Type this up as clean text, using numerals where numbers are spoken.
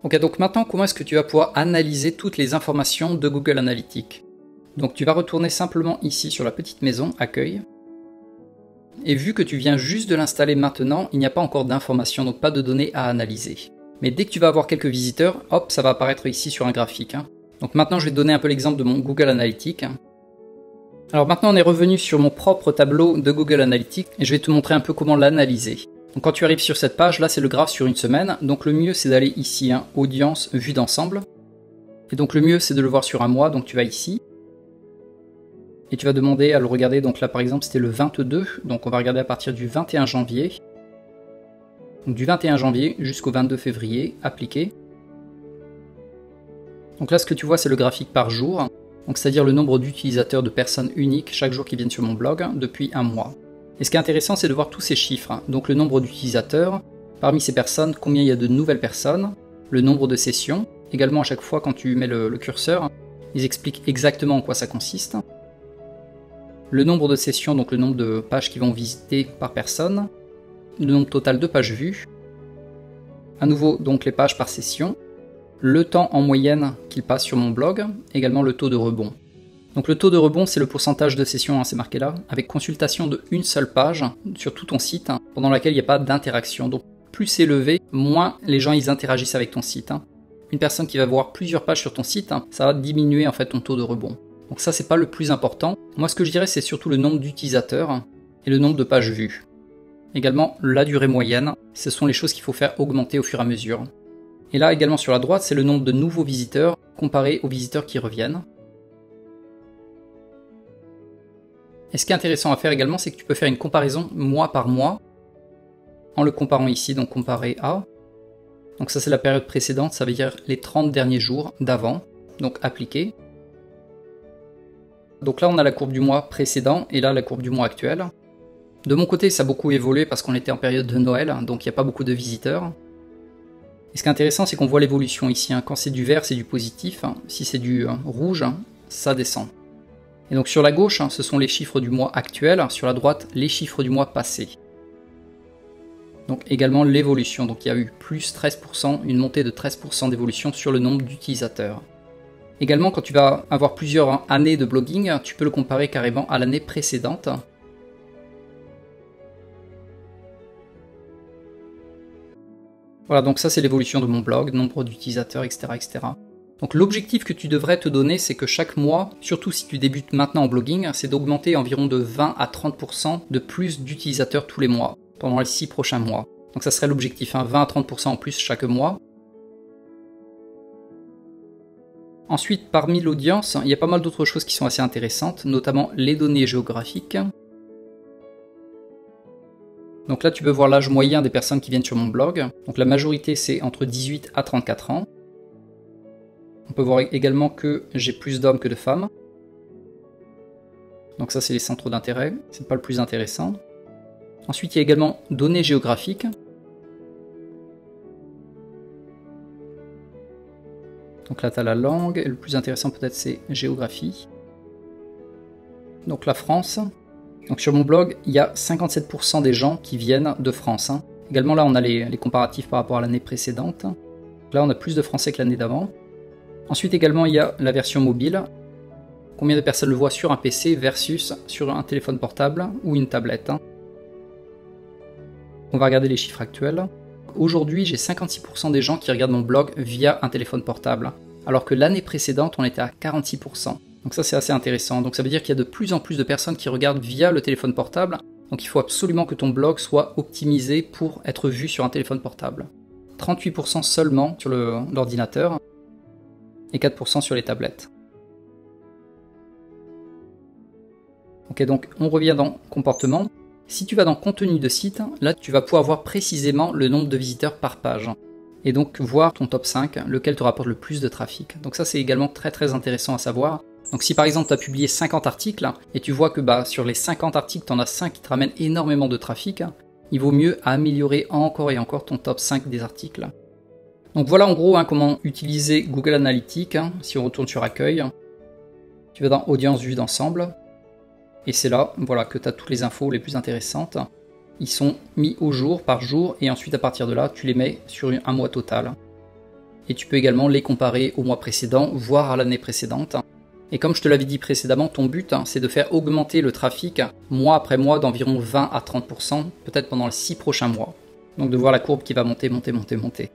Ok, donc maintenant, comment est-ce que tu vas pouvoir analyser toutes les informations de Google Analytics? Donc tu vas retourner simplement ici sur la petite maison, accueil. Et vu que tu viens juste de l'installer maintenant, il n'y a pas encore d'informations, donc pas de données à analyser. Mais dès que tu vas avoir quelques visiteurs, hop, ça va apparaître ici sur un graphique. Donc maintenant, je vais te donner un peu l'exemple de mon Google Analytics. Alors maintenant, on est revenu sur mon propre tableau de Google Analytics et je vais te montrer un peu comment l'analyser. Donc quand tu arrives sur cette page, là c'est le graphe sur une semaine, donc le mieux c'est d'aller ici, audience, vue d'ensemble. Et donc le mieux c'est de le voir sur un mois, donc tu vas ici. Et tu vas demander à le regarder, donc là par exemple c'était le 22, donc on va regarder à partir du 21 janvier. Donc du 21 janvier jusqu'au 22 février, appliquer. Donc là ce que tu vois c'est le graphique par jour, donc c'est-à-dire le nombre d'utilisateurs de personnes uniques chaque jour qui viennent sur mon blog depuis un mois. Et ce qui est intéressant, c'est de voir tous ces chiffres, donc le nombre d'utilisateurs, parmi ces personnes, combien il y a de nouvelles personnes, le nombre de sessions, également à chaque fois quand tu mets le curseur, ils expliquent exactement en quoi ça consiste, le nombre de sessions, donc le nombre de pages qui vont visiter par personne, le nombre total de pages vues, à nouveau donc les pages par session, le temps en moyenne qu'ils passent sur mon blog, également le taux de rebond. Donc le taux de rebond, c'est le pourcentage de sessions, c'est marqué là, avec consultation de une seule page sur tout ton site, pendant laquelle il n'y a pas d'interaction. Donc plus c'est élevé, moins les gens ils interagissent avec ton site. Une personne qui va voir plusieurs pages sur ton site, ça va diminuer en fait ton taux de rebond. Donc ça c'est pas le plus important. Moi ce que je dirais c'est surtout le nombre d'utilisateurs et le nombre de pages vues. Également la durée moyenne, ce sont les choses qu'il faut faire augmenter au fur et à mesure. Et là également sur la droite, c'est le nombre de nouveaux visiteurs comparé aux visiteurs qui reviennent. Et ce qui est intéressant à faire également, c'est que tu peux faire une comparaison mois par mois, en le comparant ici, donc comparer à. Donc ça c'est la période précédente, ça veut dire les 30 derniers jours d'avant, donc appliquer. Donc là on a la courbe du mois précédent, et là la courbe du mois actuel. De mon côté ça a beaucoup évolué parce qu'on était en période de Noël, donc il n'y a pas beaucoup de visiteurs. Et ce qui est intéressant c'est qu'on voit l'évolution ici, quand c'est du vert c'est du positif, si c'est du rouge, ça descend. Et donc sur la gauche, ce sont les chiffres du mois actuel, sur la droite, les chiffres du mois passé. Donc également l'évolution, donc il y a eu plus 13%, une montée de 13% d'évolution sur le nombre d'utilisateurs. Également quand tu vas avoir plusieurs années de blogging, tu peux le comparer carrément à l'année précédente. Voilà, donc ça c'est l'évolution de mon blog, nombre d'utilisateurs, etc., etc. Donc l'objectif que tu devrais te donner, c'est que chaque mois, surtout si tu débutes maintenant en blogging, c'est d'augmenter environ de 20 à 30% de plus d'utilisateurs tous les mois, pendant les 6 prochains mois. Donc ça serait l'objectif, 20 à 30% en plus chaque mois. Ensuite, parmi l'audience, il y a pas mal d'autres choses qui sont assez intéressantes, notamment les données géographiques. Donc là, tu peux voir l'âge moyen des personnes qui viennent sur mon blog. Donc la majorité, c'est entre 18 à 34 ans. On peut voir également que j'ai plus d'hommes que de femmes. Donc ça c'est les centres d'intérêt, c'est pas le plus intéressant. Ensuite il y a également données géographiques. Donc là tu as la langue, et le plus intéressant peut-être c'est géographie. Donc la France. Donc sur mon blog il y a 57% des gens qui viennent de France. Également là on a les comparatifs par rapport à l'année précédente. Là on a plus de Français que l'année d'avant. Ensuite également il y a la version mobile, combien de personnes le voient sur un PC versus sur un téléphone portable ou une tablette. On va regarder les chiffres actuels. Aujourd'hui j'ai 56% des gens qui regardent mon blog via un téléphone portable, alors que l'année précédente on était à 46%. Donc ça c'est assez intéressant, donc ça veut dire qu'il y a de plus en plus de personnes qui regardent via le téléphone portable, donc il faut absolument que ton blog soit optimisé pour être vu sur un téléphone portable. 38% seulement sur l'ordinateur, et 4% sur les tablettes. Ok, donc on revient dans comportement. Si tu vas dans contenu de site, là tu vas pouvoir voir précisément le nombre de visiteurs par page. Et donc voir ton top 5, lequel te rapporte le plus de trafic. Donc ça c'est également très intéressant à savoir. Donc si par exemple tu as publié 50 articles, et tu vois que sur les 50 articles tu en as 5 qui te ramènent énormément de trafic, il vaut mieux améliorer encore et encore ton top 5 des articles. Donc voilà en gros comment utiliser Google Analytics. Si on retourne sur accueil, tu vas dans audience vue d'ensemble, et c'est là voilà, que tu as toutes les infos les plus intéressantes. Ils sont mis au jour par jour, et ensuite à partir de là tu les mets sur un mois total. et tu peux également les comparer au mois précédent, voire à l'année précédente. Et comme je te l'avais dit précédemment, ton but, c'est de faire augmenter le trafic mois après mois d'environ 20 à 30%, peut-être pendant les 6 prochains mois. Donc de voir la courbe qui va monter, monter, monter, monter.